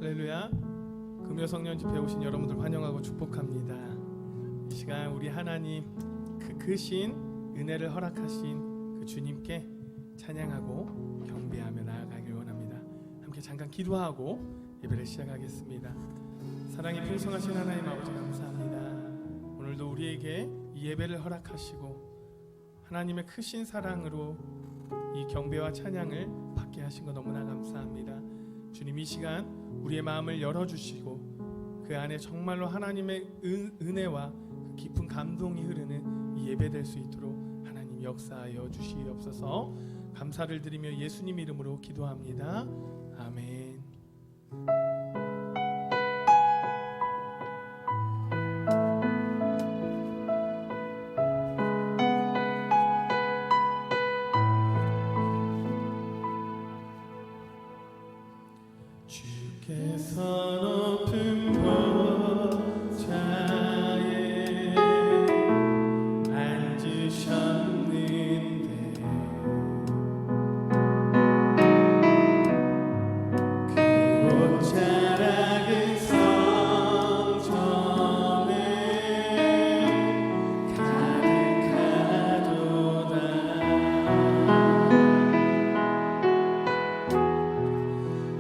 할렐루야. 금요성년 집회 오신 여러분들 환영하고 축복합니다. 이 시간 우리 하나님 그 크신 은혜를 허락하신 그 주님께 찬양하고 경배하며 나아가길 원합니다. 함께 잠깐 기도하고 예배를 시작하겠습니다. 사랑이 풍성하신 하나님 아버지 감사합니다. 오늘도 우리에게 이 예배를 허락하시고 하나님의 크신 사랑으로 이 경배와 찬양을 받게 하신 것 너무나 감사합니다. 주님, 이 시간 우리의 마음을 열어주시고 그 안에 정말로 하나님의 은혜와 그 깊은 감동이 흐르는 이 예배될 수 있도록 하나님 역사하여 주시옵소서. 감사를 드리며 예수님 이름으로 기도합니다. 아멘. 주께서 높은 보좌에 앉으셨는데 그 옷자락은 성전에 가득하도다.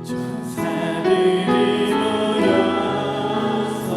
천사들이 모여서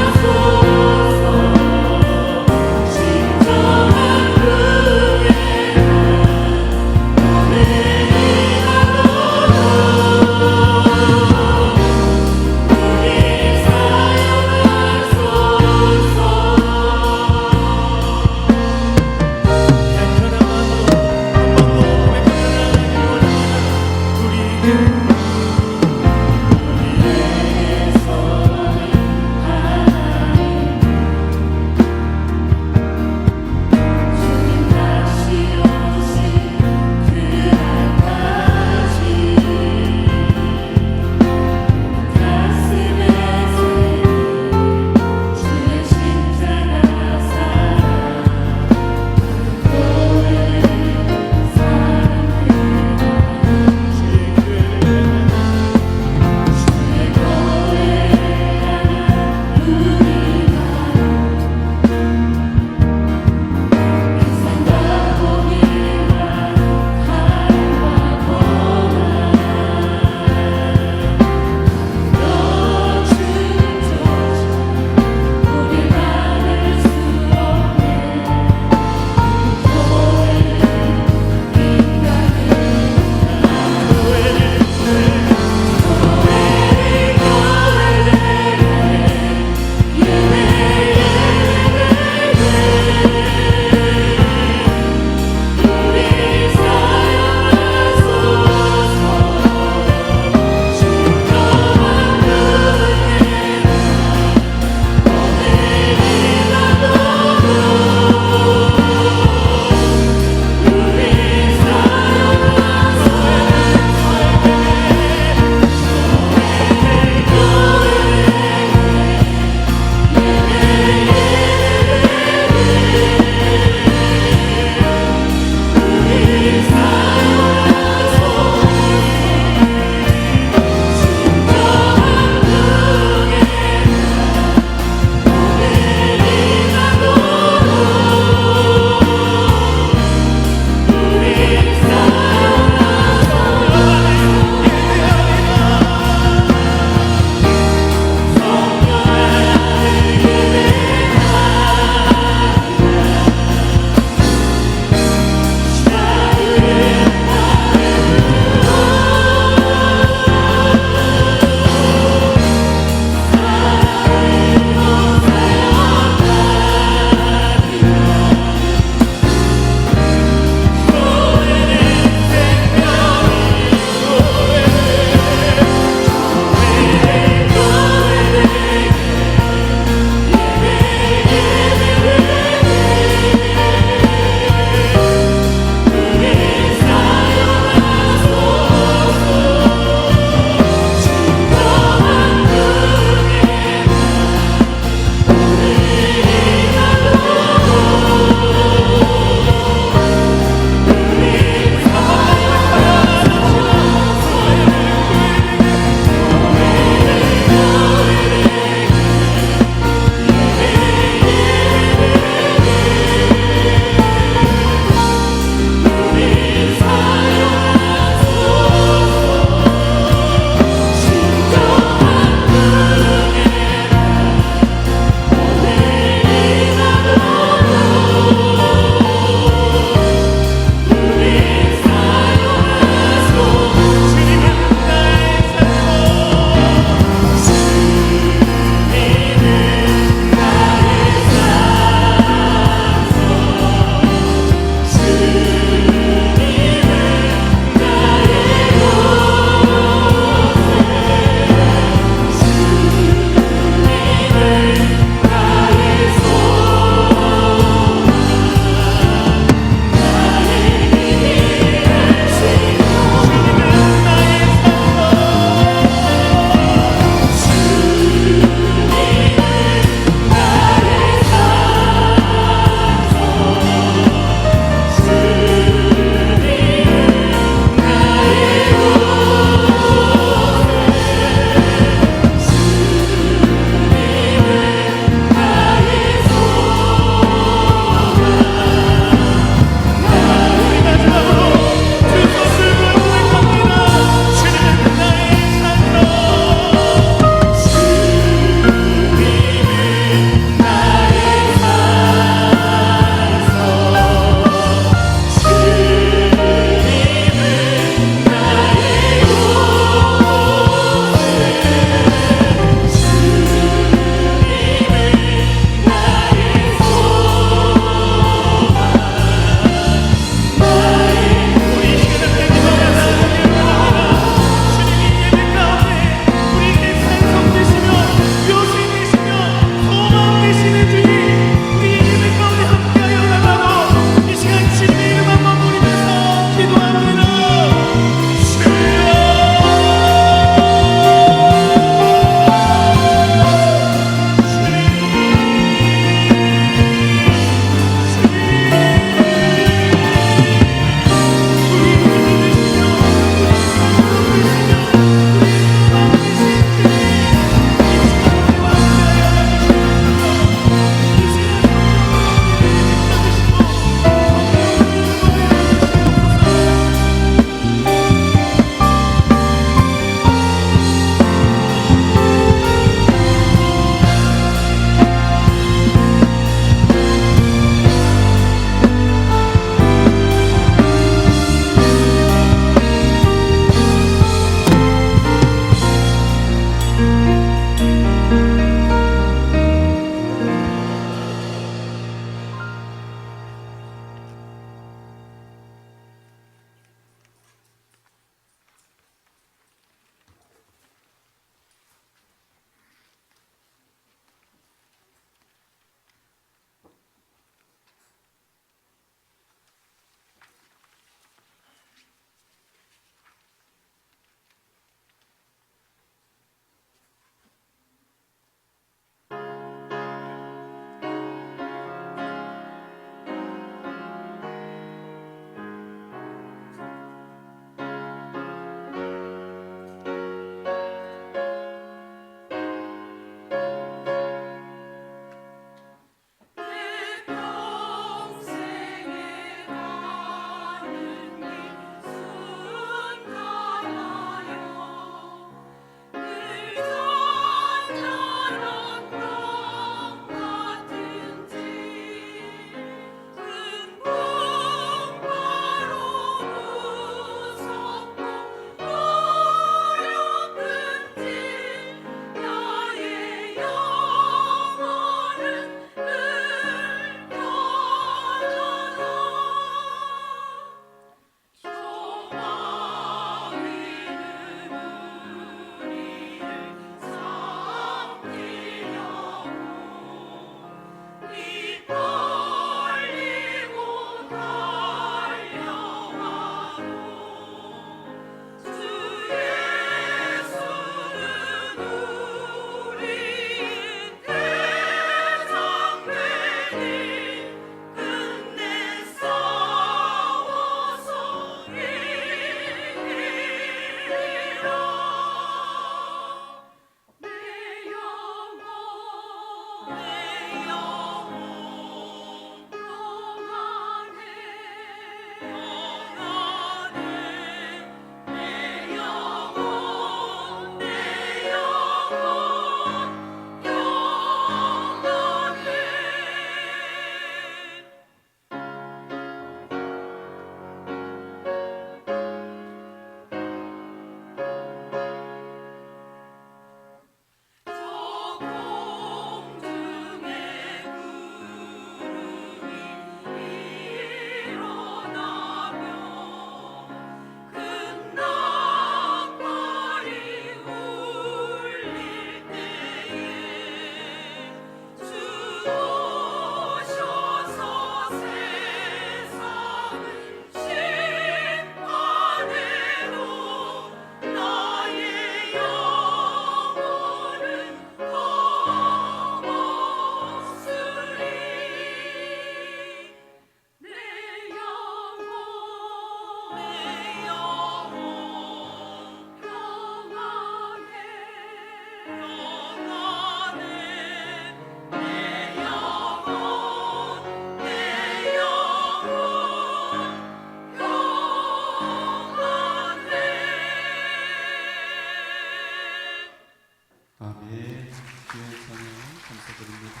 아멘. 귀한 찬양 감사드립니다.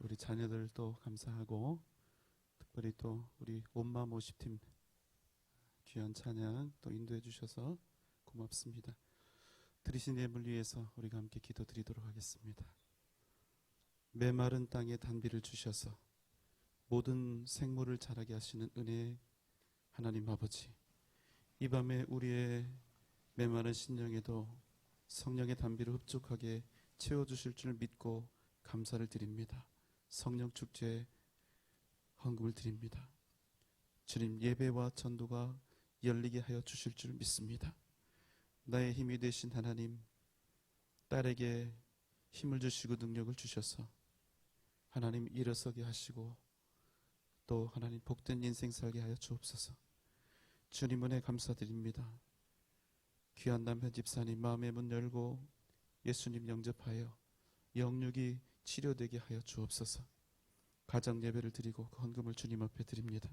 우리 자녀들도 감사하고 특별히 또 우리 온맘 모십팀 귀한 찬양 또 인도해 주셔서 고맙습니다. 들으신 예물 위해서 우리가 함께 기도드리도록 하겠습니다. 메마른 땅에 단비를 주셔서 모든 생물을 자라게 하시는 은혜의 하나님 아버지, 이 밤에 우리의 메마른 심령에도 성령의 단비를 흡족하게 채워주실 줄 믿고 감사를 드립니다. 성령 축제 헌금을 드립니다. 주님, 예배와 전도가 열리게 하여 주실 줄 믿습니다. 나의 힘이 되신 하나님, 딸에게 힘을 주시고 능력을 주셔서 하나님 일어서게 하시고 또 하나님 복된 인생 살게 하여 주옵소서. 주님 은혜 감사드립니다. 귀한 남편 집사님 마음의 문 열고 예수님 영접하여 영육이 치료되게 하여 주옵소서. 가정 예배를 드리고 그 헌금을 주님 앞에 드립니다.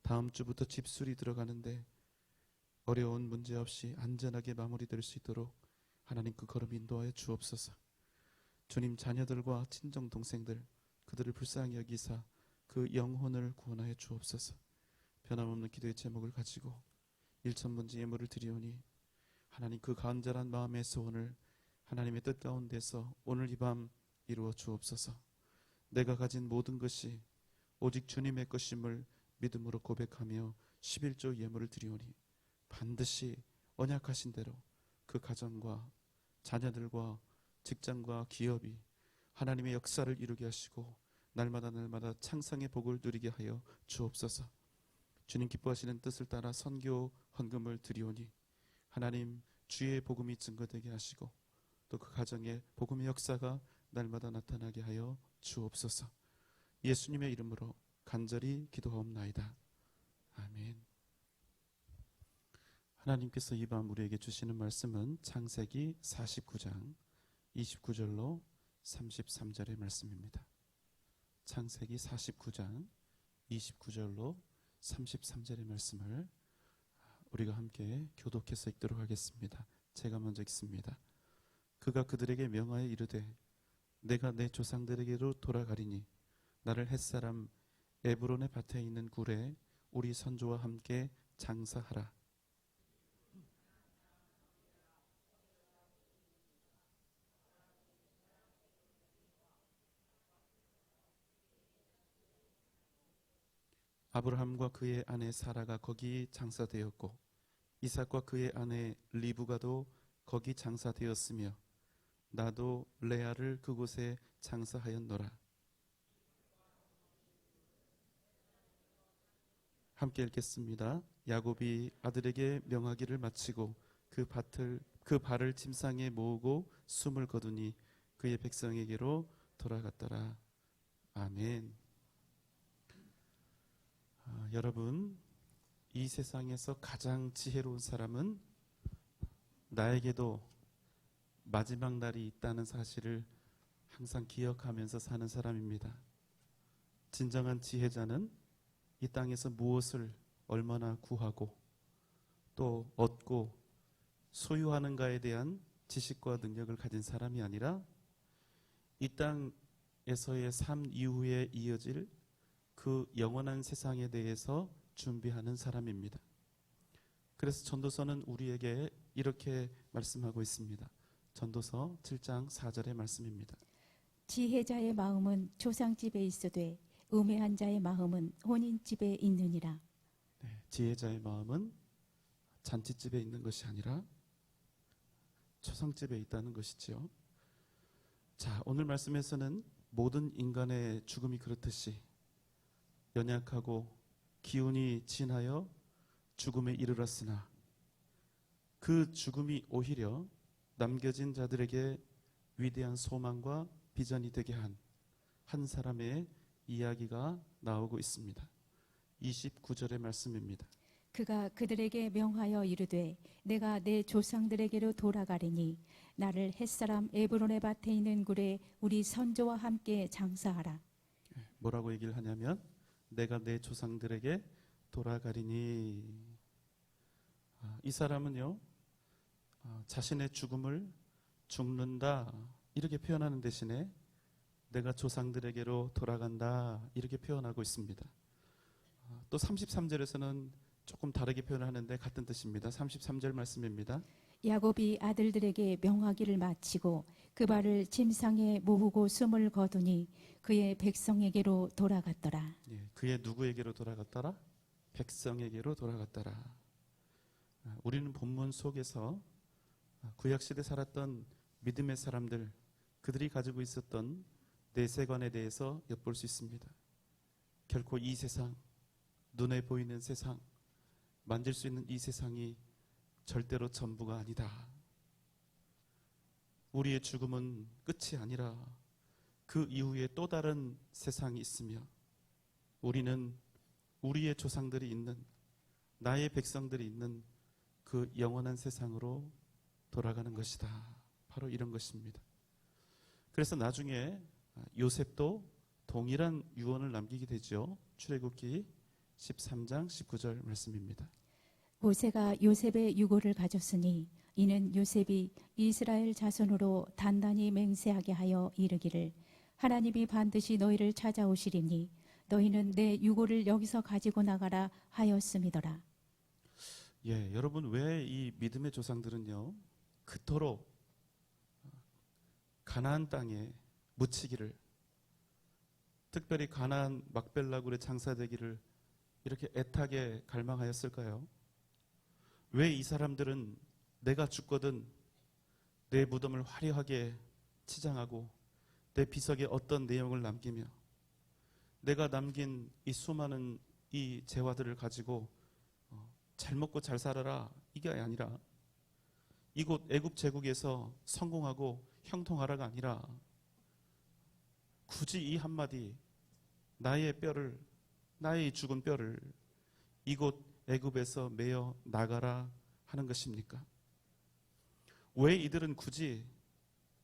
다음 주부터 집수리 들어가는데 어려운 문제 없이 안전하게 마무리될 수 있도록 하나님 그 걸음 인도하여 주옵소서. 주님, 자녀들과 친정 동생들 그들을 불쌍히 여기사 그 영혼을 구원하여 주옵소서. 변함없는 기도의 제목을 가지고 일천문제 예물을 드리오니 하나님 그 간절한 마음의 소원을 하나님의 뜻 가운데서 오늘 이 밤 이루어 주옵소서. 내가 가진 모든 것이 오직 주님의 것임을 믿음으로 고백하며 11조 예물을 드리오니 반드시 언약하신 대로 그 가정과 자녀들과 직장과 기업이 하나님의 역사를 이루게 하시고 날마다 창상의 복을 누리게 하여 주옵소서. 주님 기뻐하시는 뜻을 따라 선교 헌금을 드리오니 하나님 주의 복음이 증거되게 하시고 또 그 가정에 복음의 역사가 날마다 나타나게 하여 주옵소서. 예수님의 이름으로 간절히 기도하옵나이다. 아멘. 하나님께서 이 밤 우리에게 주시는 말씀은 창세기 49장 29절로 33절의 말씀입니다. 창세기 49장 29절로 33절의 말씀을 우리가 함께 교독해서 읽도록 하겠습니다. 제가 먼저 읽습니다. 그가 그들에게 명하여 이르되 내가 내 조상들에게로 돌아가리니 나를 햇사람 에브론의 밭에 있는 굴에 우리 선조와 함께 장사하라. 아브라함과 그의 아내 사라가 거기 장사되었고 이삭과 그의 아내 리브가도 거기 장사되었으며 나도 레아를 그곳에 장사하였노라. 함께 읽겠습니다. 야곱이 아들에게 명하기를 마치고 그 발을 침상에 모으고 숨을 거두니 그의 백성에게로 돌아갔더라. 아멘. 여러분, 이 세상에서 가장 지혜로운 사람은 나에게도 마지막 날이 있다는 사실을 항상 기억하면서 사는 사람입니다. 진정한 지혜자는 이 땅에서 무엇을 얼마나 구하고 또 얻고 소유하는가에 대한 지식과 능력을 가진 사람이 아니라 이 땅에서의 삶 이후에 이어질 그 영원한 세상에 대해서 준비하는 사람입니다. 그래서 전도서는 우리에게 이렇게 말씀하고 있습니다. 전도서 7장 4절의 말씀입니다. 지혜자의 마음은 조상집에 있으되 우매한 자의 마음은 혼인집에 있느니라. 네, 지혜자의 마음은 잔치집에 있는 것이 아니라 초상집에 있다는 것이지요. 자, 오늘 말씀에서는 모든 인간의 죽음이 그렇듯이 연약하고 기운이 진하여 죽음에 이르렀으나 그 죽음이 오히려 남겨진 자들에게 위대한 소망과 비전이 되게 한 사람의 이야기가 나오고 있습니다. 29절의 말씀입니다. 그가 그들에게 명하여 이르되 내가 내 조상들에게로 돌아가리니 나를 햇사람 에브론의 밭에 있는 굴에 우리 선조와 함께 장사하라. 뭐라고 얘기를 하냐면 내가 내 조상들에게 돌아가리니 이 사람은요 자신의 죽음을 죽는다 이렇게 표현하는 대신에 내가 조상들에게로 돌아간다 이렇게 표현하고 있습니다. 또 33절에서는 조금 다르게 표현하는데 같은 뜻입니다. 33절 말씀입니다. 야곱이 아들들에게 명하기를 마치고 그 발을 침상에 모으고 숨을 거두니 그의 백성에게로 돌아갔더라. 예, 그의 누구에게로 돌아갔더라? 백성에게로 돌아갔더라. 우리는 본문 속에서 구약시대 살았던 믿음의 사람들, 그들이 가지고 있었던 내세관에 대해서 엿볼 수 있습니다. 결코 이 세상, 눈에 보이는 세상, 만질 수 있는 이 세상이 절대로 전부가 아니다. 우리의 죽음은 끝이 아니라 그 이후에 또 다른 세상이 있으며 우리는 우리의 조상들이 있는, 나의 백성들이 있는 그 영원한 세상으로 돌아가는 것이다. 바로 이런 것입니다. 그래서 나중에 요셉도 동일한 유언을 남기게 되죠. 출애굽기 13장 19절 말씀입니다. 모세가 요셉의 유고를 가졌으니 이는 요셉이 이스라엘 자손으로 단단히 맹세하게 하여 이르기를 하나님이 반드시 너희를 찾아오시리니 너희는 내 유고를 여기서 가지고 나가라 하였음이더라. 예, 여러분 왜 이 믿음의 조상들은요 그토록 가나안 땅에 묻히기를, 특별히 가나안 막벨라 굴에 장사되기를 이렇게 애타게 갈망하였을까요? 왜 이 사람들은 내가 죽거든 내 무덤을 화려하게 치장하고 내 비석에 어떤 내용을 남기며 내가 남긴 이 수많은 이 재화들을 가지고 잘 먹고 잘 살아라 이게 아니라 이곳 애굽 제국에서 성공하고 형통하라가 아니라 굳이 이 한마디 나의 뼈를, 나의 죽은 뼈를 이곳 애굽에서 메어 나가라 하는 것입니까? 왜 이들은 굳이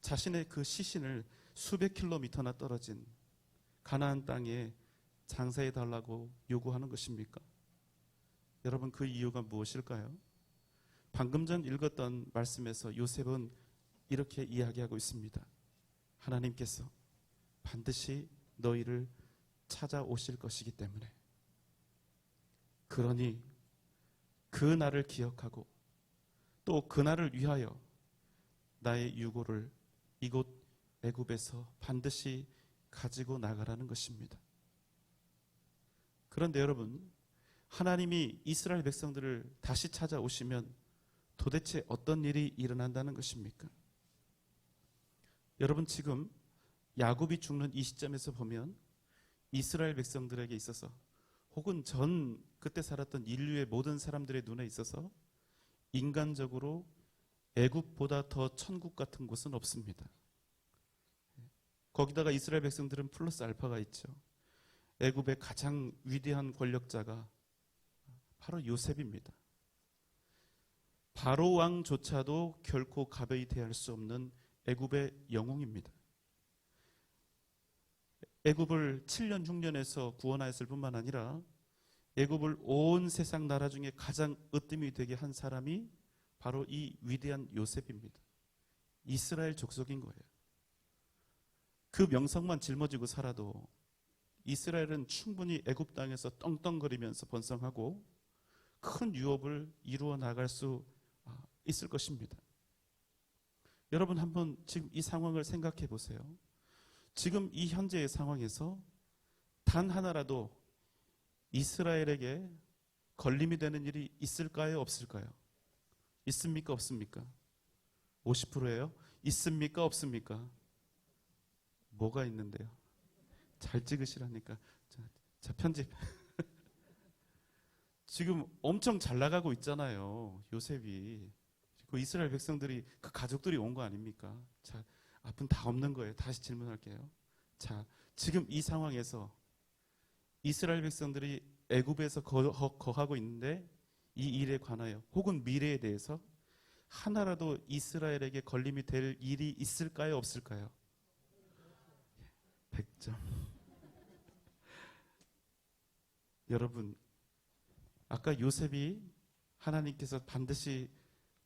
자신의 그 시신을 수백 킬로미터나 떨어진 가나안 땅에 장사해 달라고 요구하는 것입니까? 여러분 그 이유가 무엇일까요? 방금 전 읽었던 말씀에서 요셉은 이렇게 이야기하고 있습니다. 하나님께서 반드시 너희를 찾아오실 것이기 때문에, 그러니 그 날을 기억하고 또 그 날을 위하여 나의 유고를 이곳 애굽에서 반드시 가지고 나가라는 것입니다. 그런데 여러분, 하나님이 이스라엘 백성들을 다시 찾아오시면 도대체 어떤 일이 일어난다는 것입니까? 여러분 지금 야곱이 죽는 이 시점에서 보면 이스라엘 백성들에게 있어서 혹은 전 그때 살았던 인류의 모든 사람들의 눈에 있어서 인간적으로 애굽보다 더 천국 같은 곳은 없습니다. 거기다가 이스라엘 백성들은 플러스 알파가 있죠. 애굽의 가장 위대한 권력자가 바로 요셉입니다. 바로 왕조차도 결코 가벼이 대할 수 없는 애굽의 영웅입니다. 애굽을 7년 흉년에서 구원하였을 뿐만 아니라 애굽을 온 세상 나라 중에 가장 으뜸이 되게 한 사람이 바로 이 위대한 요셉입니다. 이스라엘 족속인 거예요. 그 명성만 짊어지고 살아도 이스라엘은 충분히 애굽 땅에서 떵떵거리면서 번성하고 큰 유업을 이루어 나갈 수 있을 것입니다. 여러분 한번 지금 이 상황을 생각해 보세요. 지금 이 현재의 상황에서 단 하나라도 이스라엘에게 걸림이 되는 일이 있을까요? 없을까요? 있습니까? 없습니까? 50%예요? 있습니까? 없습니까? 뭐가 있는데요? 잘 찍으시라니까. 자 편집. 지금 엄청 잘 나가고 있잖아요. 요셉이. 그 이스라엘 백성들이, 그 가족들이 온 거 아닙니까? 자, 앞은 다 없는 거예요. 다시 질문할게요. 자, 지금 이 상황에서 이스라엘 백성들이 애굽에서 거하고 있는데 이 일에 관하여 혹은 미래에 대해서 하나라도 이스라엘에게 걸림이 될 일이 있을까요? 없을까요? 100점. 여러분, 아까 요셉이 하나님께서 반드시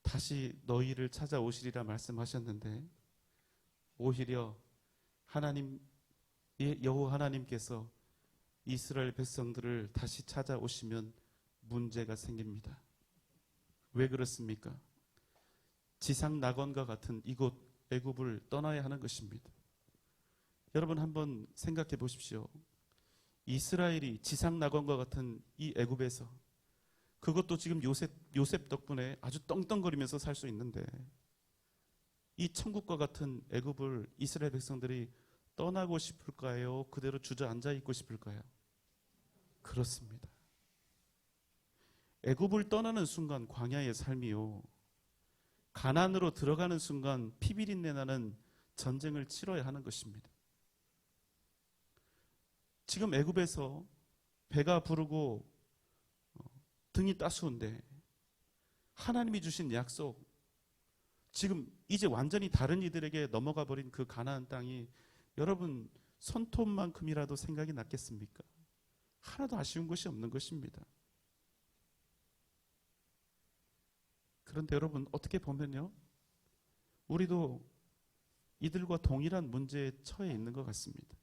다시 너희를 찾아오시리라 말씀하셨는데 오히려 여호와 하나님께서 이스라엘 백성들을 다시 찾아오시면 문제가 생깁니다. 왜 그렇습니까? 지상 낙원과 같은 이곳 애굽을 떠나야 하는 것입니다. 여러분 한번 생각해 보십시오. 이스라엘이 지상 낙원과 같은 이 애굽에서, 그것도 지금 요셉 덕분에 아주 떵떵거리면서 살 수 있는데, 이 천국과 같은 애굽을 이스라엘 백성들이 떠나고 싶을까요? 그대로 주저앉아 있고 싶을까요? 그렇습니다. 애굽을 떠나는 순간 광야의 삶이요, 가나안으로 들어가는 순간 피비린내 나는 전쟁을 치러야 하는 것입니다. 지금 애굽에서 배가 부르고 등이 따스운데 하나님이 주신 약속, 지금 이제 완전히 다른 이들에게 넘어가 버린 그 가나안 땅이 여러분 손톱만큼이라도 생각이 났겠습니까? 하나도 아쉬운 것이 없는 것입니다. 그런데 여러분 어떻게 보면요, 우리도 이들과 동일한 문제에 처해 있는 것 같습니다.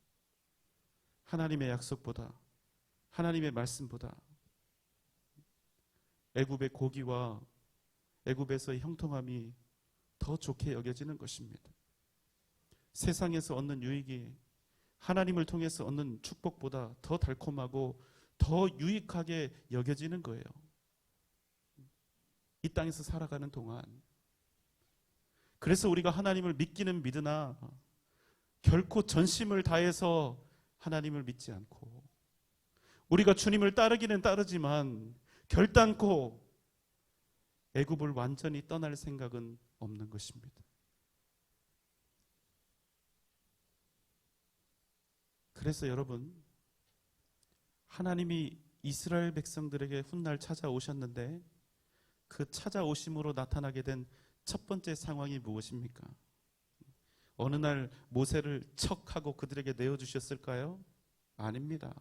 하나님의 약속보다, 하나님의 말씀보다 애굽의 고기와 애굽에서의 형통함이 더 좋게 여겨지는 것입니다. 세상에서 얻는 유익이 하나님을 통해서 얻는 축복보다 더 달콤하고 더 유익하게 여겨지는 거예요. 이 땅에서 살아가는 동안. 그래서 우리가 하나님을 믿기는 믿으나 결코 전심을 다해서 하나님을 믿지 않고, 우리가 주님을 따르기는 따르지만 결단코 애굽을 완전히 떠날 생각은 없는 것입니다. 그래서 여러분, 하나님이 이스라엘 백성들에게 훗날 찾아오셨는데 그 찾아오심으로 나타나게 된 첫 번째 상황이 무엇입니까? 어느 날 모세를 척하고 그들에게 내어주셨을까요? 아닙니다.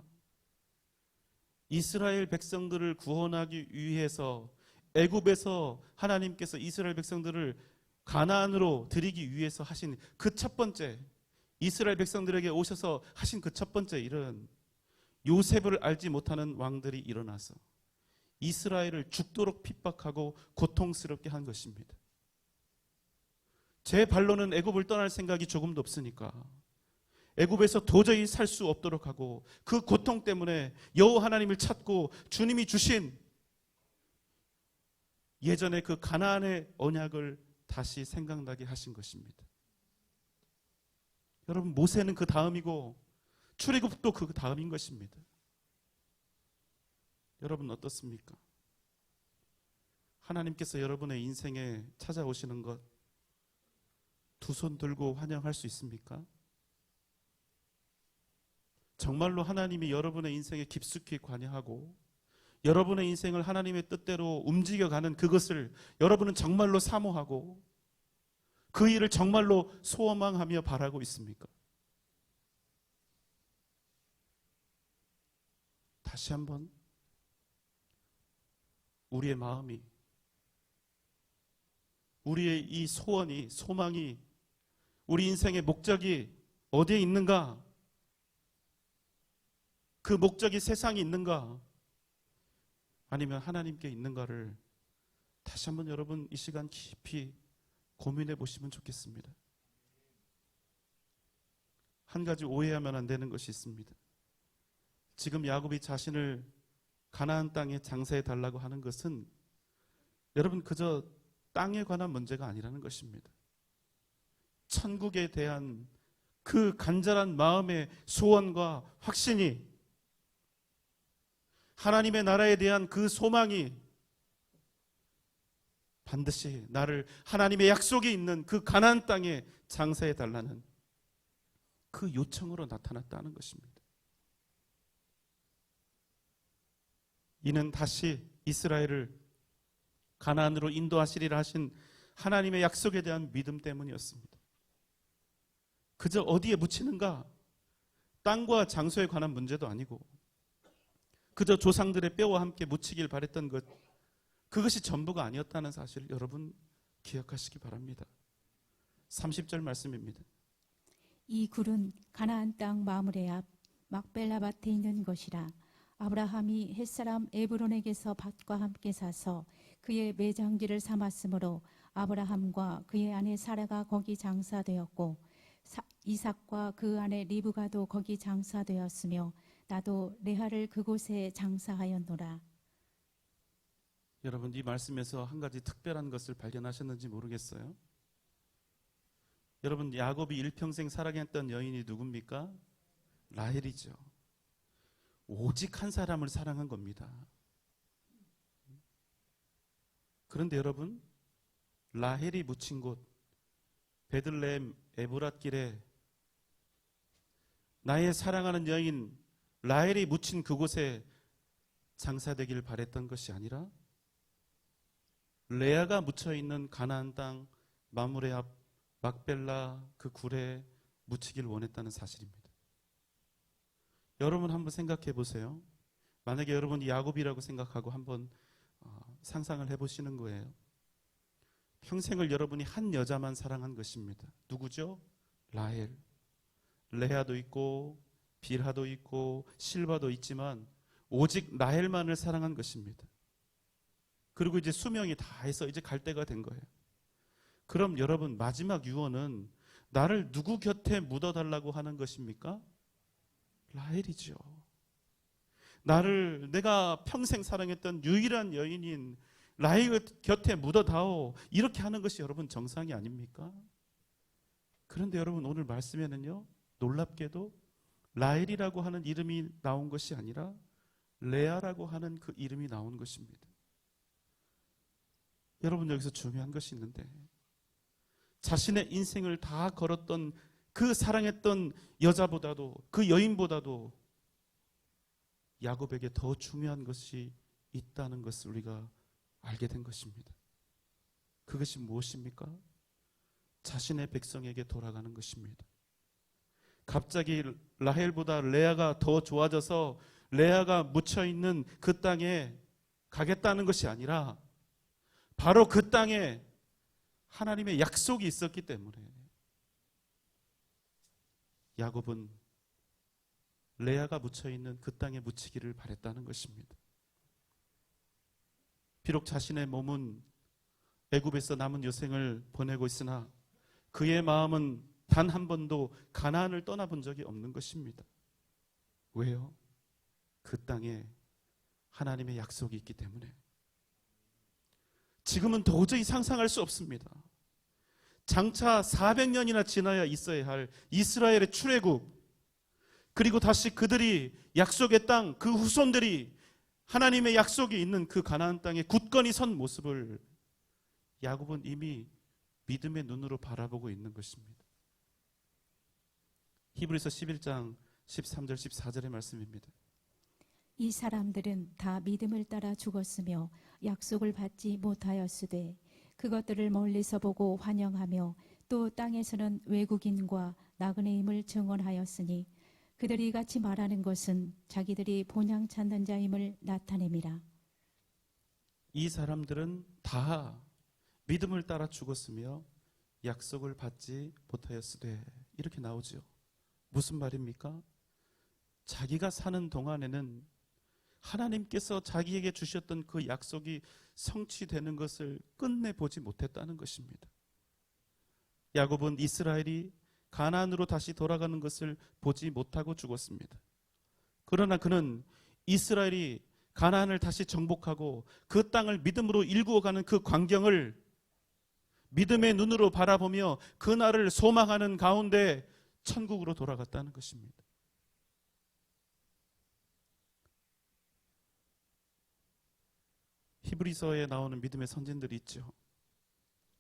이스라엘 백성들을 구원하기 위해서 애굽에서 하나님께서 이스라엘 백성들을 가나안으로 들이기 위해서 하신 그 첫 번째, 이스라엘 백성들에게 오셔서 하신 그 첫 번째 일은 요셉을 알지 못하는 왕들이 일어나서 이스라엘을 죽도록 핍박하고 고통스럽게 한 것입니다. 제 발로는 애굽을 떠날 생각이 조금도 없으니까 애굽에서 도저히 살 수 없도록 하고, 그 고통 때문에 여호와 하나님을 찾고 주님이 주신 예전에 그 가나안의 언약을 다시 생각나게 하신 것입니다. 여러분, 모세는 그 다음이고 출애굽도 그 다음인 것입니다. 여러분 어떻습니까? 하나님께서 여러분의 인생에 찾아오시는 것 두 손 들고 환영할 수 있습니까? 정말로 하나님이 여러분의 인생에 깊숙이 관여하고 여러분의 인생을 하나님의 뜻대로 움직여가는 그것을 여러분은 정말로 사모하고 그 일을 정말로 소망하며 바라고 있습니까? 다시 한번 우리의 마음이, 우리의 이 소원이, 소망이, 우리 인생의 목적이 어디에 있는가? 그 목적이 세상에 있는가? 아니면 하나님께 있는가를 다시 한번 여러분 이 시간 깊이 고민해 보시면 좋겠습니다. 한 가지 오해하면 안 되는 것이 있습니다. 지금 야곱이 자신을 가나안 땅에 장사해 달라고 하는 것은 여러분 그저 땅에 관한 문제가 아니라는 것입니다. 천국에 대한 그 간절한 마음의 소원과 확신이, 하나님의 나라에 대한 그 소망이 반드시 나를 하나님의 약속이 있는 그 가나안 땅에 장사해 달라는 그 요청으로 나타났다는 것입니다. 이는 다시 이스라엘을 가나안으로 인도하시리라 하신 하나님의 약속에 대한 믿음 때문이었습니다. 그저 어디에 묻히는가? 땅과 장소에 관한 문제도 아니고 그저 조상들의 뼈와 함께 묻히길 바랬던 것, 그것이 전부가 아니었다는 사실을 여러분 기억하시기 바랍니다. 30절 말씀입니다. 이 굴은 가나안 땅 마므레 앞 막벨라 밭에 있는 것이라. 아브라함이 햇사람 에브론에게서 밭과 함께 사서 그의 매장지를 삼았으므로 아브라함과 그의 아내 사라가 거기 장사되었고 이삭과 그 아내 리브가도 거기 장사되었으며 나도 레아를 그곳에 장사하였노라. 여러분, 이 말씀에서 한 가지 특별한 것을 발견하셨는지 모르겠어요. 여러분, 야곱이 일평생 사랑했던 여인이 누굽니까? 라헬이죠. 오직 한 사람을 사랑한 겁니다. 그런데 여러분, 라헬이 묻힌 곳 베들레헴 에브랏길에 나의 사랑하는 여인 라헬이 묻힌 그곳에 장사되길 바랬던 것이 아니라 레아가 묻혀있는 가나안 땅 마므레 앞 막벨라 그 굴에 묻히길 원했다는 사실입니다. 여러분 한번 생각해 보세요. 만약에 여러분이 야곱이라고 생각하고 한번 상상을 해보시는 거예요. 평생을 여러분이 한 여자만 사랑한 것입니다. 누구죠? 라헬. 레아도 있고 빌하도 있고 실바도 있지만 오직 라헬만을 사랑한 것입니다. 그리고 이제 수명이 다 해서 이제 갈 때가 된 거예요. 그럼 여러분, 마지막 유언은 나를 누구 곁에 묻어달라고 하는 것입니까? 라헬이죠. 내가 평생 사랑했던 유일한 여인인 라헬 곁에 묻어다오, 이렇게 하는 것이 여러분 정상이 아닙니까? 그런데 여러분, 오늘 말씀에는요, 놀랍게도 라헬이라고 하는 이름이 나온 것이 아니라 레아라고 하는 그 이름이 나온 것입니다. 여러분, 여기서 중요한 것이 있는데, 자신의 인생을 다 걸었던 그 사랑했던 여자보다도, 그 여인보다도 야곱에게 더 중요한 것이 있다는 것을 우리가 알게 된 것입니다. 그것이 무엇입니까? 자신의 백성에게 돌아가는 것입니다. 갑자기 라헬보다 레아가 더 좋아져서 레아가 묻혀있는 그 땅에 가겠다는 것이 아니라 바로 그 땅에 하나님의 약속이 있었기 때문에 야곱은 레아가 묻혀있는 그 땅에 묻히기를 바랬다는 것입니다. 비록 자신의 몸은 애굽에서 남은 여생을 보내고 있으나 그의 마음은 단 한 번도 가나안을 떠나본 적이 없는 것입니다. 왜요? 그 땅에 하나님의 약속이 있기 때문에. 지금은 도저히 상상할 수 없습니다. 장차 400년이나 지나야 있어야 할 이스라엘의 출애굽, 그리고 다시 그들이 약속의 땅, 그 후손들이 하나님의 약속이 있는 그 가나안 땅에 굳건히 선 모습을 야곱은 이미 믿음의 눈으로 바라보고 있는 것입니다. 히브리서 11장 13절 14절의 말씀입니다. 이 사람들은 다 믿음을 따라 죽었으며 약속을 받지 못하였으되 그것들을 멀리서 보고 환영하며 또 땅에서는 외국인과 나그네임을 증언하였으니 그들이 같이 말하는 것은 자기들이 본향 찾는 자임을 나타냅니다. 이 사람들은 다 믿음을 따라 죽었으며 약속을 받지 못하였으되, 이렇게 나오죠. 무슨 말입니까? 자기가 사는 동안에는 하나님께서 자기에게 주셨던 그 약속이 성취되는 것을 끝내보지 못했다는 것입니다. 야곱은 이스라엘이 가나안으로 다시 돌아가는 것을 보지 못하고 죽었습니다. 그러나 그는 이스라엘이 가나안을 다시 정복하고 그 땅을 믿음으로 일구어가는 그 광경을 믿음의 눈으로 바라보며 그날을 소망하는 가운데 천국으로 돌아갔다는 것입니다. 히브리서에 나오는 믿음의 선진들이 있죠.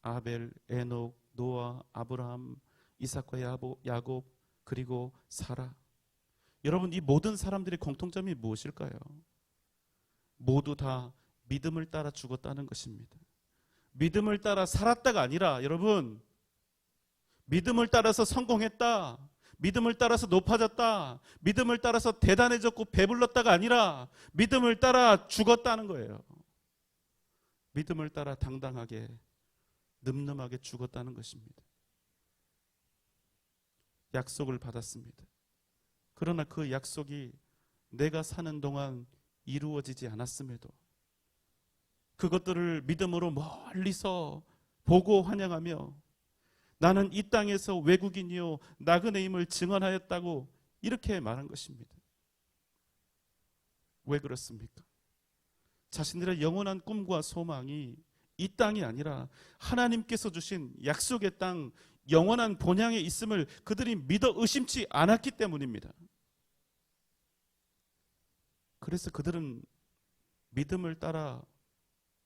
아벨, 에녹, 노아, 아브라함, 이삭과 야곱, 그리고 사라. 여러분, 이 모든 사람들의 공통점이 무엇일까요? 모두 다 믿음을 따라 죽었다는 것입니다. 믿음을 따라 살았다가 아니라, 여러분, 믿음을 따라서 성공했다, 믿음을 따라서 높아졌다, 믿음을 따라서 대단해졌고 배불렀다가 아니라 믿음을 따라 죽었다는 거예요. 믿음을 따라 당당하게, 늠름하게 죽었다는 것입니다. 약속을 받았습니다. 그러나 그 약속이 내가 사는 동안 이루어지지 않았음에도 그것들을 믿음으로 멀리서 보고 환영하며 나는 이 땅에서 외국인이요 나그네임을 증언하였다고 이렇게 말한 것입니다. 왜 그렇습니까? 자신들의 영원한 꿈과 소망이 이 땅이 아니라 하나님께서 주신 약속의 땅, 영원한 본향에 있음을 그들이 믿어 의심치 않았기 때문입니다. 그래서 그들은 믿음을 따라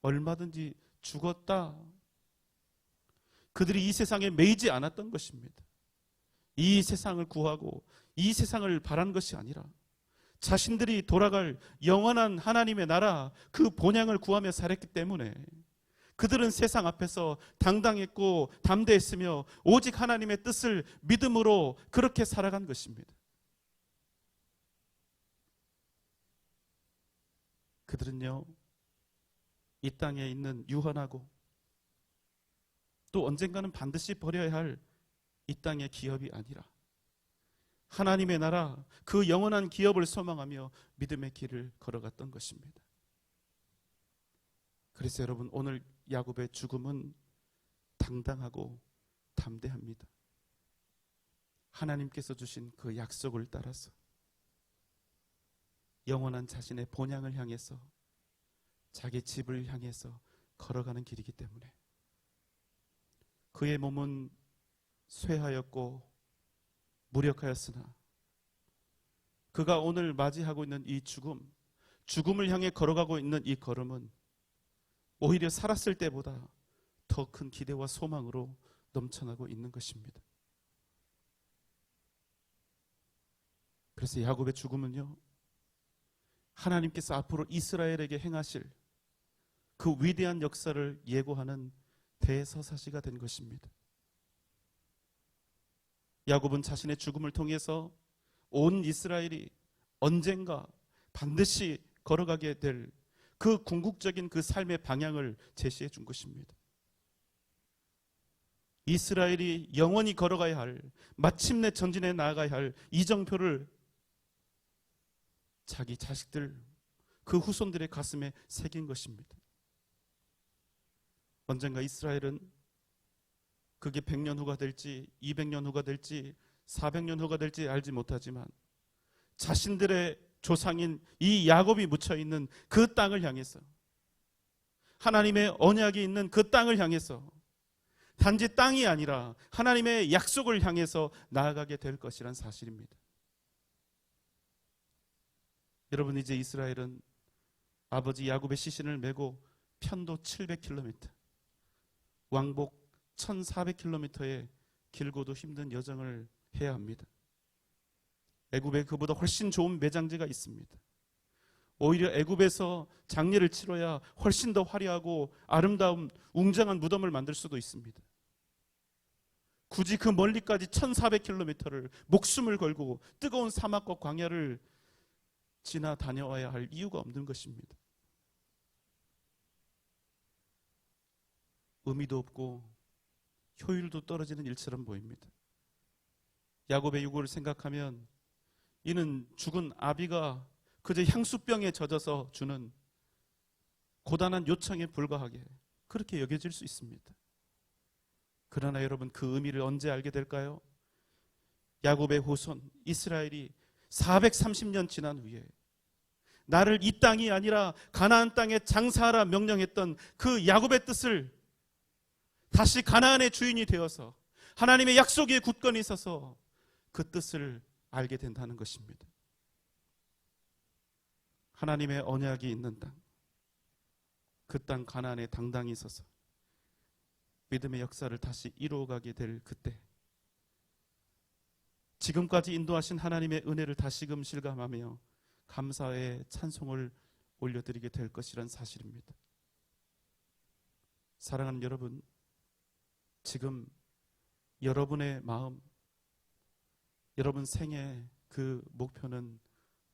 얼마든지 죽었다. 그들이 이 세상에 매이지 않았던 것입니다. 이 세상을 구하고 이 세상을 바란 것이 아니라 자신들이 돌아갈 영원한 하나님의 나라, 그 본향을 구하며 살았기 때문에 그들은 세상 앞에서 당당했고 담대했으며 오직 하나님의 뜻을 믿음으로 그렇게 살아간 것입니다. 그들은요, 이 땅에 있는 유한하고 또 언젠가는 반드시 버려야 할 이 땅의 기업이 아니라 하나님의 나라, 그 영원한 기업을 소망하며 믿음의 길을 걸어갔던 것입니다. 그래서 여러분, 오늘 야곱의 죽음은 당당하고 담대합니다. 하나님께서 주신 그 약속을 따라서 영원한 자신의 본향을 향해서 자기 집을 향해서 걸어가는 길이기 때문에 그의 몸은 쇠하였고 무력하였으나 그가 오늘 맞이하고 있는 이 죽음을 향해 걸어가고 있는 이 걸음은 오히려 살았을 때보다 더 큰 기대와 소망으로 넘쳐나고 있는 것입니다. 그래서 야곱의 죽음은요, 하나님께서 앞으로 이스라엘에게 행하실 그 위대한 역사를 예고하는 대서사시가 된 것입니다. 야곱은 자신의 죽음을 통해서 온 이스라엘이 언젠가 반드시 걸어가게 될 그 궁극적인 그 삶의 방향을 제시해 준 것입니다. 이스라엘이 영원히 걸어가야 할, 마침내 전진해 나아가야 할 이정표를 자기 자식들, 그 후손들의 가슴에 새긴 것입니다. 언젠가 이스라엘은 그게 100년 후가 될지 200년 후가 될지 400년 후가 될지 알지 못하지만 자신들의 조상인 이 야곱이 묻혀있는 그 땅을 향해서, 하나님의 언약이 있는 그 땅을 향해서 단지 땅이 아니라 하나님의 약속을 향해서 나아가게 될 것이란 사실입니다. 여러분, 이제 이스라엘은 아버지 야곱의 시신을 메고 편도 700km, 왕복 1400km의 길고도 힘든 여정을 해야 합니다. 애굽에 그보다 훨씬 좋은 매장지가 있습니다. 오히려 애굽에서 장례를 치러야 훨씬 더 화려하고 아름다운 웅장한 무덤을 만들 수도 있습니다. 굳이 그 멀리까지 1400km를 목숨을 걸고 뜨거운 사막과 광야를 지나 다녀와야 할 이유가 없는 것입니다. 의미도 없고 효율도 떨어지는 일처럼 보입니다. 야곱의 유고를 생각하면 이는 죽은 아비가 그저 향수병에 젖어서 주는 고단한 요청에 불과하게 그렇게 여겨질 수 있습니다. 그러나 여러분, 그 의미를 언제 알게 될까요? 야곱의 후손 이스라엘이 430년 지난 후에 나를 이 땅이 아니라 가나안 땅에 장사하라 명령했던 그 야곱의 뜻을 다시 가나안의 주인이 되어서 하나님의 약속 위에 굳건히 서서 그 뜻을 알게 된다는 것입니다. 하나님의 언약이 있는 땅, 그 땅 가나안에 당당히 서서 믿음의 역사를 다시 이루어가게 될 그때, 지금까지 인도하신 하나님의 은혜를 다시금 실감하며 감사의 찬송을 올려드리게 될 것이란 사실입니다. 사랑하는 여러분, 지금 여러분의 마음, 여러분 생애 그 목표는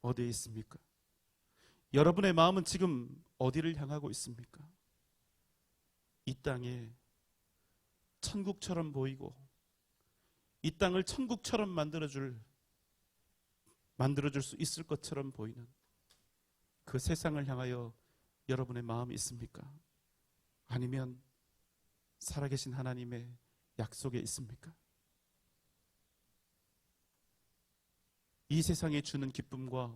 어디에 있습니까? 여러분의 마음은 지금 어디를 향하고 있습니까? 이 땅에 천국처럼 보이고 이 땅을 천국처럼 만들어줄 수 있을 것처럼 보이는 그 세상을 향하여 여러분의 마음이 있습니까? 아니면 살아계신 하나님의 약속에 있습니까? 이 세상에 주는 기쁨과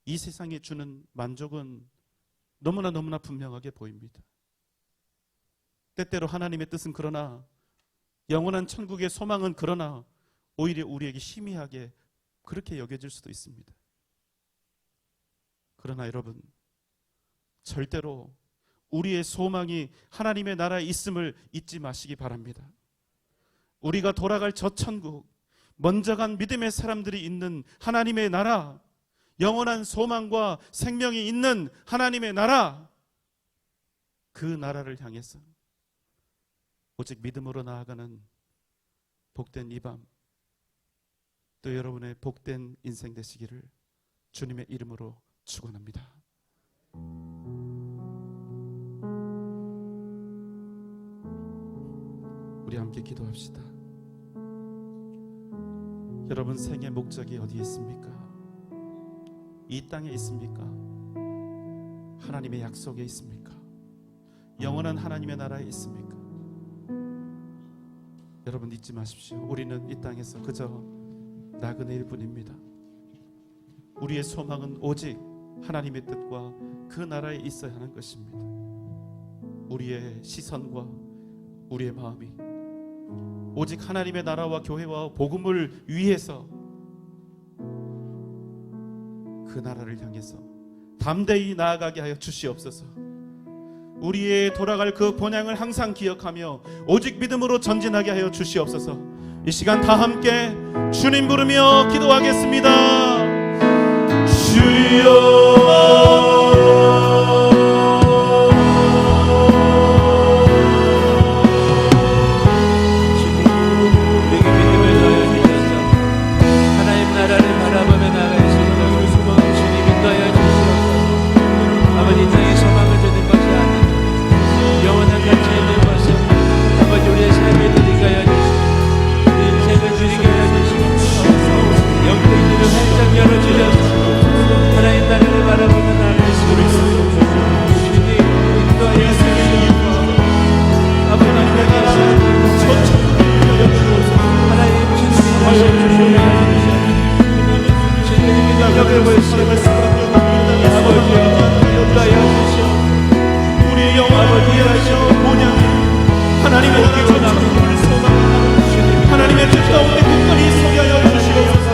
이 세상에 주는 만족은 너무나 분명하게 보입니다. 때때로 하나님의 뜻은 그러나, 영원한 천국의 소망은 그러나 오히려 우리에게 희미하게 그렇게 여겨질 수도 있습니다. 그러나 여러분, 절대로 우리의 소망이 하나님의 나라에 있음을 잊지 마시기 바랍니다. 우리가 돌아갈 저 천국, 먼저 간 믿음의 사람들이 있는 하나님의 나라, 영원한 소망과 생명이 있는 하나님의 나라, 그 나라를 향해서 오직 믿음으로 나아가는 복된 이 밤, 또 여러분의 복된 인생 되시기를 주님의 이름으로 축원합니다. 우리 함께 기도합시다. 여러분 생의 목적이 어디에 있습니까? 이 땅에 있습니까? 하나님의 약속에 있습니까? 영원한 하나님의 나라에 있습니까? 여러분 잊지 마십시오. 우리는 이 땅에서 그저 나그네일 뿐입니다. 우리의 소망은 오직 하나님의 뜻과 그 나라에 있어야 하는 것입니다. 우리의 시선과 우리의 마음이 오직 하나님의 나라와 교회와 복음을 위해서 그 나라를 향해서 담대히 나아가게 하여 주시옵소서. 우리의 돌아갈 그 본향을 항상 기억하며 오직 믿음으로 전진하게 하여 주시옵소서. 이 시간 다 함께 주님 부르며 기도하겠습니다. 주여, 하나님의 뜻 가운데 굳건히 서게 하여 주시옵소서.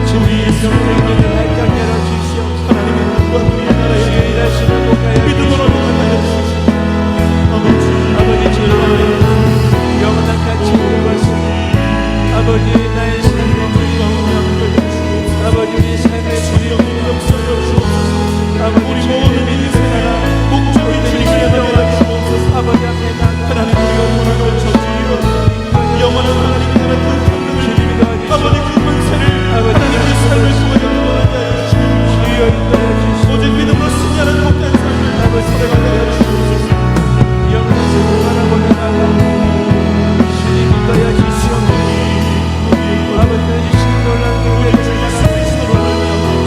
주의 성령님을 활짝 열어주시옵소서. 하나님의 뜻과 주의 나라에 일하시는 믿음으로 나아가여 주시옵소서. 아버지 주님, 영원한 가치 그것을 아버지 나의 삶의 주님, 아버지 우리 삶의 주님 역사여 주옵소서. 아버지 우리 모든 인생의 나라 목적이 주님이여 주옵소서. 아버지 앞에 나가 하나님 우리가 원하는 저주여 영원한 하나님의 나라 그 성령을 아버지 그 권세를 하나님의 삶을 보여주어 주시옵소서. 오직 믿음으로 승리하는 복된 삶을 아버지 살아가게 하여 주옵소서. 영원한 세상을 바라보며 나가 주님 믿어야 주시옵소서. 아버지 주신 놀라운 은혜를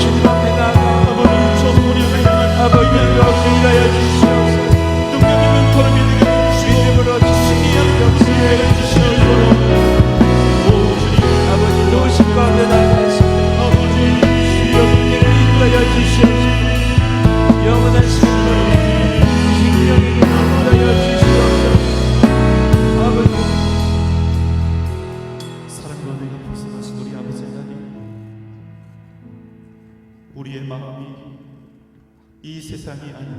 주님 앞에 나가 아버지 전부를 아버지 위하여 주시옵소서. 능력 있는 걸음이 되게 해주시고 믿음으로 승리하는 역사에 해주시옵소서. 아버지 도우신 가운데 나가시고 아버지 주여 인도하여 주시옵소서. 영원한 생명 생명에게 인도하여 주시옵소서. 아버지 사랑과 은혜가 풍성하신 우리 아버지 하나님, 우리의 마음이 이 세상이 아닌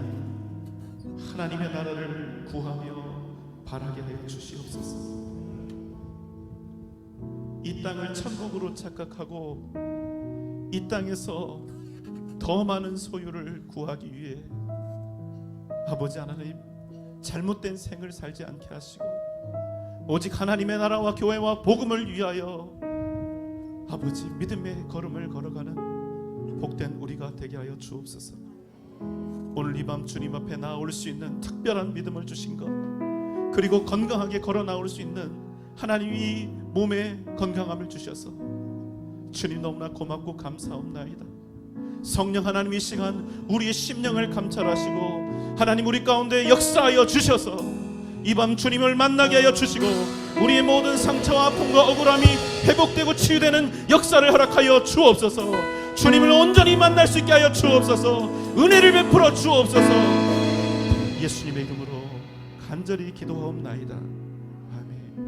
하나님의 나라를 구하며 바라게 하여 주시옵소서. 이 땅을 천국으로 착각하고 이 땅에서 더 많은 소유를 구하기 위해 아버지 하나님 잘못된 생을 살지 않게 하시고 오직 하나님의 나라와 교회와 복음을 위하여 아버지 믿음의 걸음을 걸어가는 복된 우리가 되게 하여 주옵소서. 오늘 이 밤 주님 앞에 나올 수 있는 특별한 믿음을 주신 것, 그리고 건강하게 걸어 나올 수 있는 하나님이 몸에 건강함을 주셔서 주님 너무나 고맙고 감사옵나이다. 성령 하나님 이 시간 우리의 심령을 감찰하시고 하나님 우리 가운데 역사하여 주셔서 이 밤 주님을 만나게 하여 주시고 우리의 모든 상처와 아픔과 억울함이 회복되고 치유되는 역사를 허락하여 주옵소서. 주님을 온전히 만날 수 있게 하여 주옵소서. 은혜를 베풀어 주옵소서. 예수님의 이름으로 간절히 기도하옵나이다. 아멘.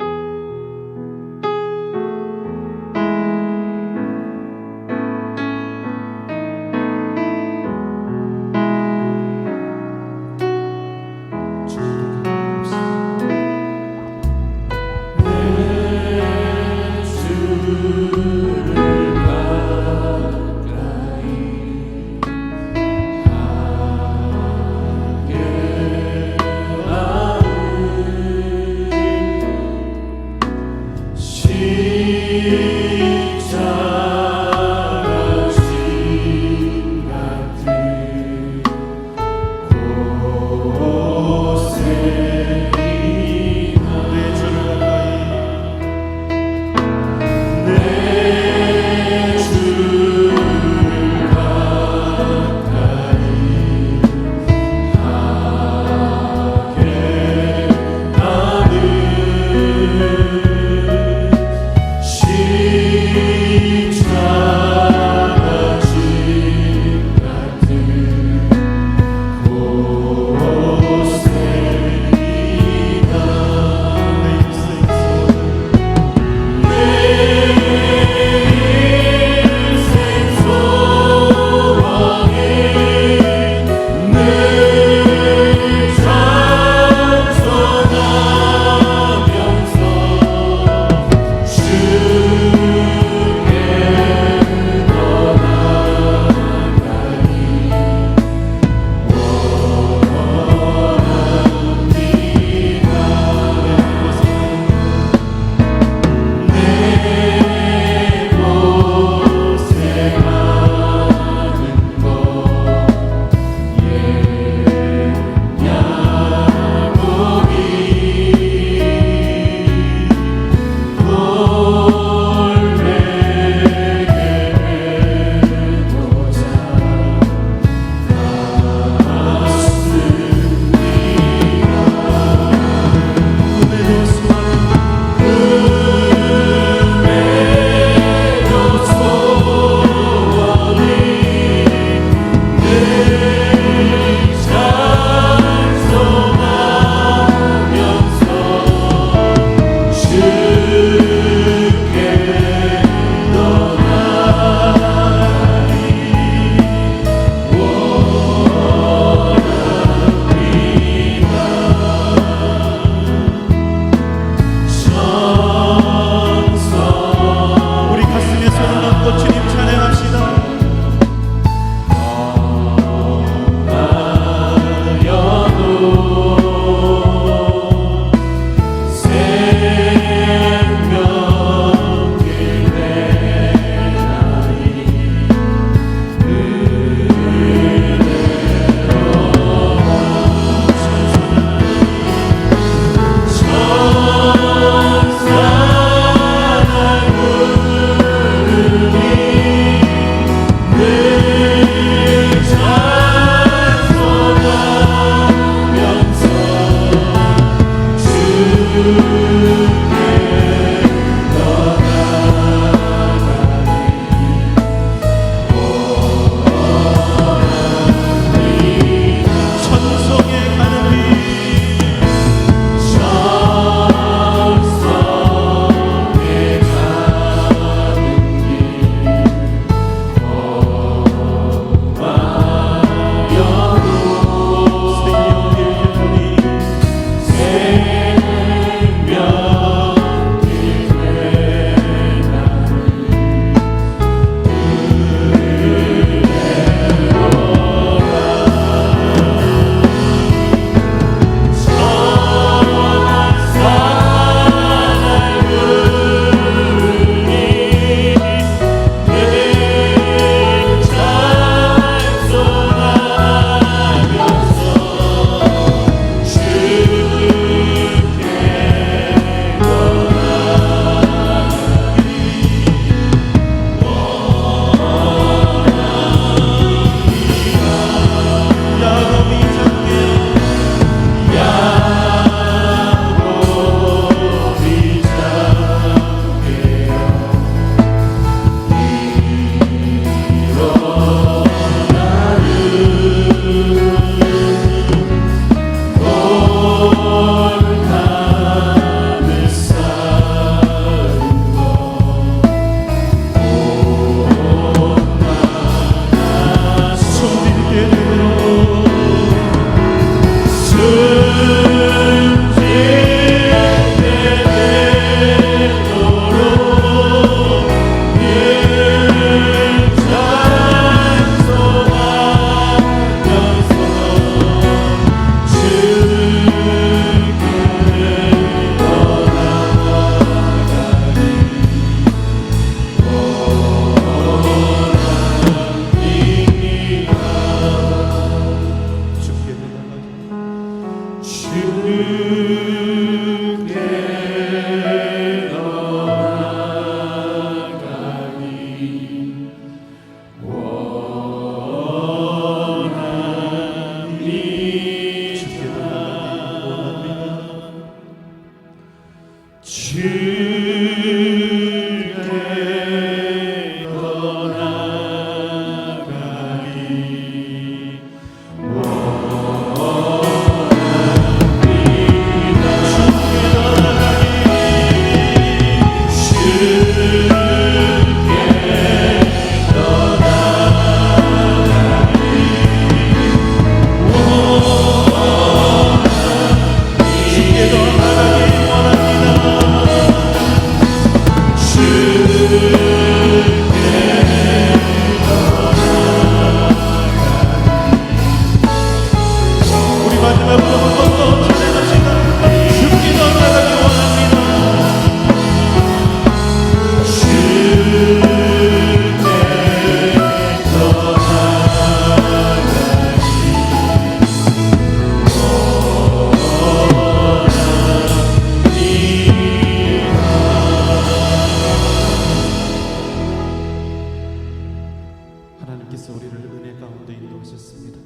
하나님께서 우리를 은혜 가운데 인도하셨습니다.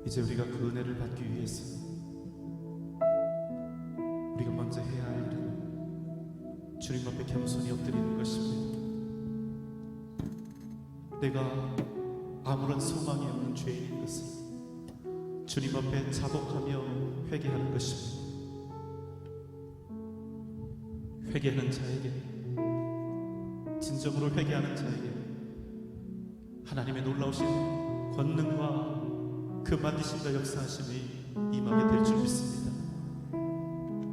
이제 우리가 그 은혜를 받기 위해서 우리가 먼저 해야 할 일은 주님 앞에 겸손히 엎드리는 것입니다. 내가 아무런 소망이 없는 죄인인 것을 주님 앞에 자복하며 회개하는 것입니다. 회개하는 자에게, 진정으로 회개하는 자에게 하나님의 놀라우신 권능과 그 만드심과 역사하심이 임하게 될 줄 믿습니다.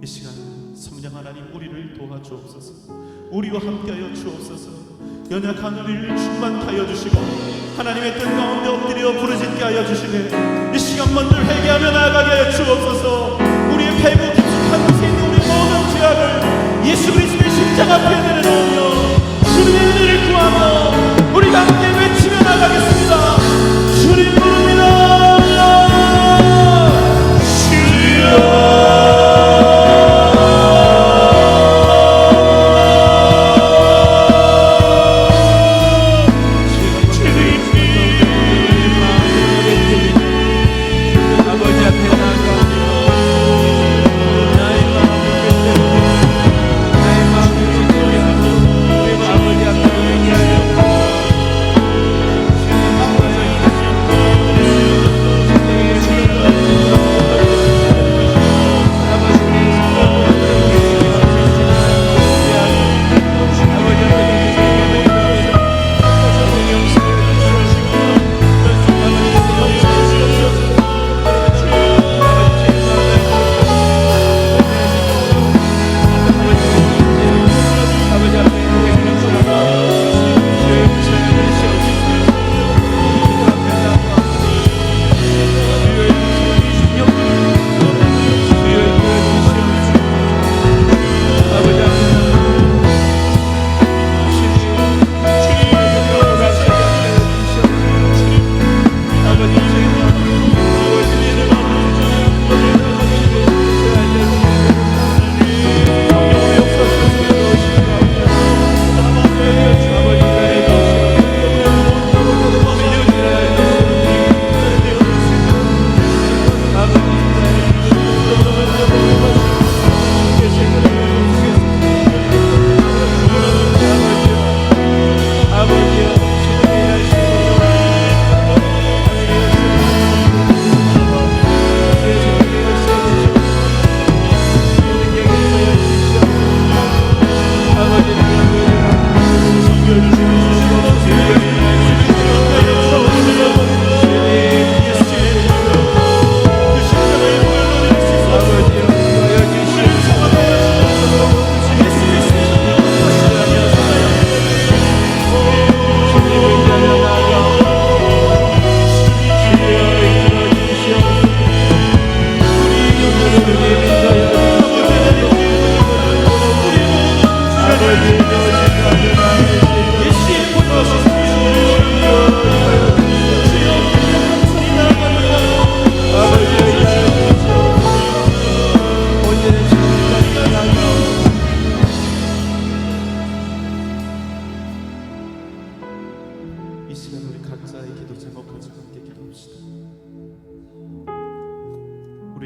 이 시간 성령 하나님 우리를 도와주옵소서. 우리와 함께하여 주옵소서. 연약한 우리를 충만케 하여 주시고 하나님의 뜻 가운데 엎드려 부르짖게 하여 주시네. 이 시간 먼저 회개하며 나아가게 하여 주옵소서. 우리의 배고 깊숙한 곳에 있는 우리 모든 죄악을 예수 그리스도의 십자가 앞에 내려놓으며 주님의 은혜를 구하며 우리가 함께 외치며 나가겠습니다. 주님 부릅니다. 아버지 앞에 나아가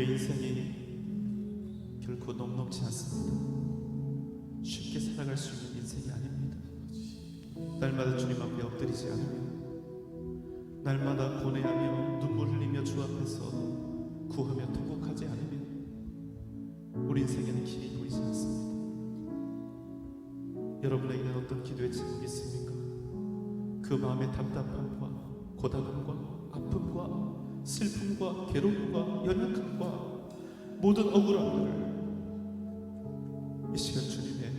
우리의 인생이 결코 녹록지 않습니다. 쉽게 살아갈 수 있는 인생이 아닙니다. 날마다 주님 앞에 엎드리지 않으면, 날마다 고뇌하며 눈물 흘리며 주 앞에서 구하며 통곡하지 않으면 우리 인생에는 길이 보이지 않습니다. 여러분에게는 어떤 기도의 제목이 있습니까? 그 마음의 답답함과 고단함과 아픔과 슬픔과 괴로움과 연약함과 모든 억울함을 이 시간 주님의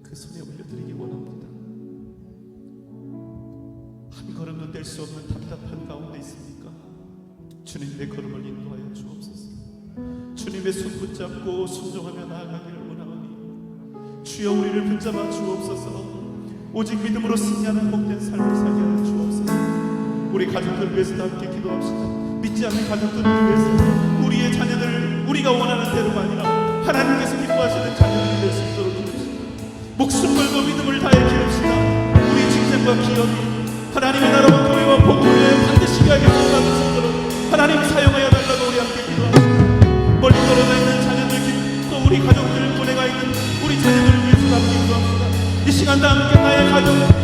그 손에 올려드리기 원합니다. 한 걸음도 뗄 수 없는 답답한 가운데 있습니까? 주님, 내 걸음을 인도하여 주옵소서. 주님의 손 붙잡고 순종하며 나아가기를 원하오니 주여 우리를 붙잡아 주옵소서. 오직 믿음으로 승리하는 복된 삶을 살게 하여 주옵소서. 우리 가족들 위해서도 함께 기도합시다. 믿지 않는 가족들을 위해서 우리의 자녀들 우리가 원하는 대로가 아니라 하나님께서 기뻐하시는 자녀들이 될 수 있도록 기도합시다. 목숨 걸고 믿음을 다해 기릅시다. 우리 직장과 기업이 하나님의 나라와 교회와 복음을 반드시 위하게 돌아가는 성도로 하나님 사용하여 달라고 우리 함께 기도합시다. 멀리 떨어져 있는 자녀들, 또 우리 가족들, 보내가 있는 우리 자녀들을 위해서 함께 기도합시다. 이 시간 다 함께 나의 가족,